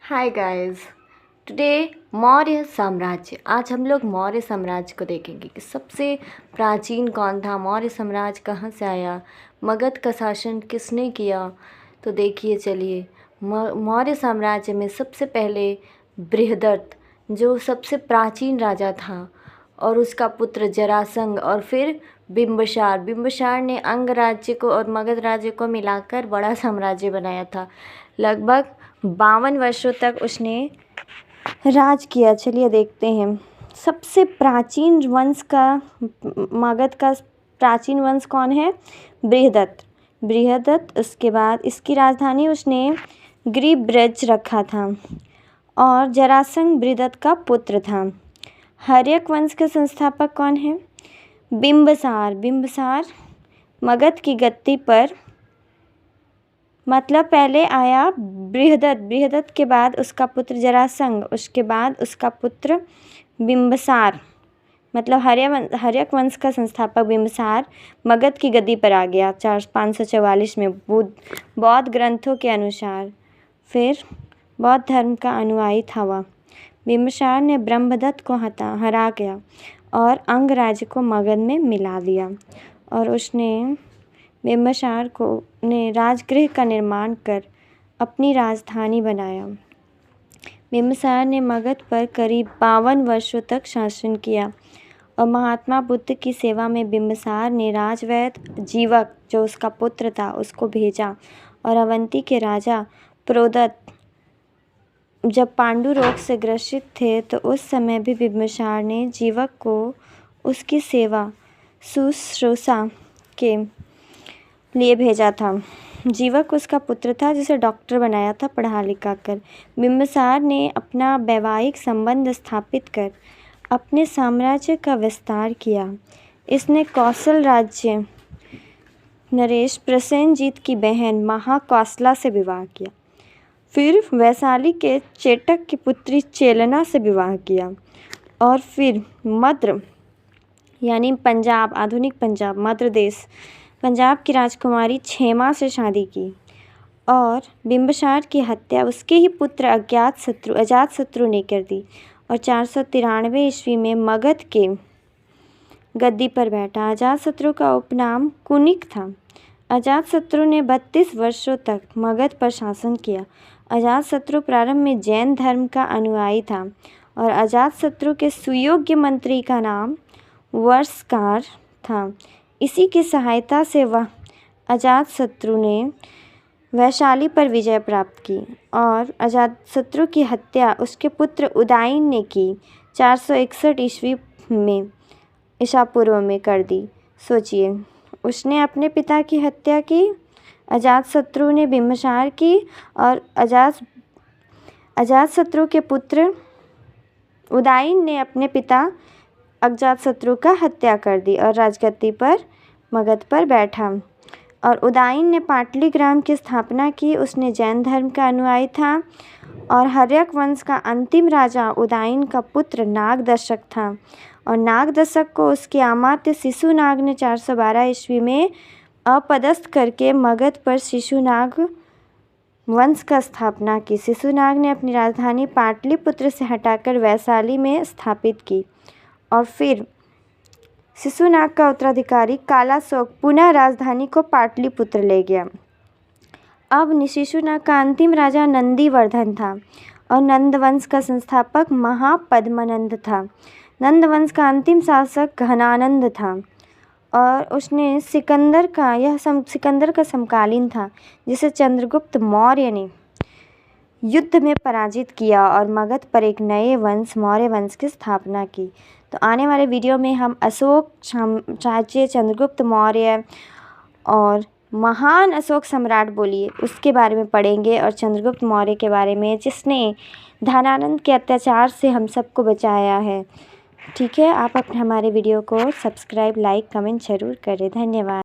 Hi guys. Today Maurya साम्राज्य। आज हम लोग मौर्य साम्राज्य को देखेंगे कि सबसे प्राचीन कौन था, मौर्य साम्राज्य कहाँ से आया, मगध का शासन किसने किया। तो देखिए चलिए, मौर्य साम्राज्य में सबसे पहले बृहदत्त जो सबसे प्राचीन राजा था और उसका पुत्र जरासंध और फिर बिम्बिसार ने अंग राज्य को और मगध राज्य को मिलाकर बड़ा साम्राज्य बनाया था। लगभग 52 वर्षों तक उसने राज किया। चलिए देखते हैं सबसे प्राचीन वंश का, मगध का प्राचीन वंश कौन है? बृहदत्त। उसके बाद इसकी राजधानी उसने गिरिब्रज रखा था और जरासंध बृहदत्त का पुत्र था। हर्यक वंश के संस्थापक कौन है? बिम्बिसार मगध की गद्दी पर, मतलब पहले आया बृहदत्त के बाद उसका पुत्र जरासंध, उसके बाद उसका पुत्र बिम्बिसार, मतलब हर्यक वंश का संस्थापक बिम्बिसार मगध की गद्दी पर आ गया 544 में बौद्ध ग्रंथों के अनुसार। फिर बौद्ध धर्म का अनुयायी था वह। बिम्बिसार ने ब्रह्मदत्त को हरा गया और अंग राज्य को मगध में मिला दिया और उसने बिम्बिसार ने राजगृह का निर्माण कर अपनी राजधानी बनाया। बिम्बिसार ने मगध पर करीब 52 वर्षों तक शासन किया और महात्मा बुद्ध की सेवा में बिम्बिसार ने राजवैद्य जीवक जो उसका पुत्र था उसको भेजा और अवंती के राजा प्रोदत्त जब पांडु रोग से ग्रसित थे तो उस समय भी बिम्बिसार ने जीवक को उसकी सेवा शुश्रूषा के लिए भेजा था। जीवक उसका पुत्र था जिसे डॉक्टर बनाया था पढ़ा लिखा कर। बिम्बिसार ने अपना वैवाहिक संबंध स्थापित कर अपने साम्राज्य का विस्तार किया। इसने कौशल राज्य नरेश प्रसेनजीत की बहन महाकौशला से विवाह किया। फिर वैशाली के चेटक की पुत्री चेलना से विवाह किया और फिर मद्र यानी पंजाब, आधुनिक पंजाब, मद्र देश, पंजाब की राजकुमारी क्षेमा से शादी की और बिम्बिसार की हत्या उसके ही पुत्र अजातशत्रु ने कर दी और 493 ईस्वी में मगध के गद्दी पर बैठा। अजातशत्रु का उपनाम कुनिक था। अजातशत्रु ने 32 वर्षों तक मगध पर शासन किया। अजातशत्रु प्रारंभ में जैन धर्म का अनुयायी था और अजातशत्रु के सुयोग्य मंत्री का नाम वर्षकार था। इसी की सहायता से वह अजातशत्रु ने वैशाली पर विजय प्राप्त की और अजातशत्रु की हत्या उसके पुत्र उदयन ने की 461 ईसा पूर्व में कर दी। सोचिए, उसने अपने पिता की हत्या की, अजातशत्रु ने बिम्बिसार की और अजातशत्रु के पुत्र उदयन ने अपने पिता अजातशत्रु का हत्या कर दी और राजगद्दी पर मगध पर बैठा। और उदयन ने पाटलिग्राम की स्थापना की। उसने जैन धर्म का अनुयायी था और हर्यक वंश का अंतिम राजा उदयन का पुत्र नागदशक था और नागदशक को उसके अमात्य शिशुनाग ने 412 ईस्वी में अपदस्थ करके मगध पर शिशुनाग वंश का स्थापना की। शिशुनाग ने अपनी राजधानी पाटलिपुत्र से हटाकर वैशाली में स्थापित की और फिर शिशुनाग का उत्तराधिकारी कालाशोक पुनः राजधानी को पाटलिपुत्र ले गया। अब शिशुनाग का अंतिम राजा नंदीवर्धन था और नंदवंश का संस्थापक महापद्मनंद था। नंदवंश का अंतिम शासक घनानंद था और उसने सिकंदर का समकालीन था जिसे चंद्रगुप्त मौर्य ने युद्ध में पराजित किया और मगध पर एक नए वंश मौर्य वंश की स्थापना की। तो आने वाले वीडियो में हम अशोक साम्राज्य, चंद्रगुप्त मौर्य और महान अशोक सम्राट बोलिए उसके बारे में पढ़ेंगे और चंद्रगुप्त मौर्य के बारे में जिसने धनानंद के अत्याचार से हम सबको बचाया है। ठीक है, आप अपने हमारे वीडियो को सब्सक्राइब, लाइक, कमेंट ज़रूर करें। धन्यवाद।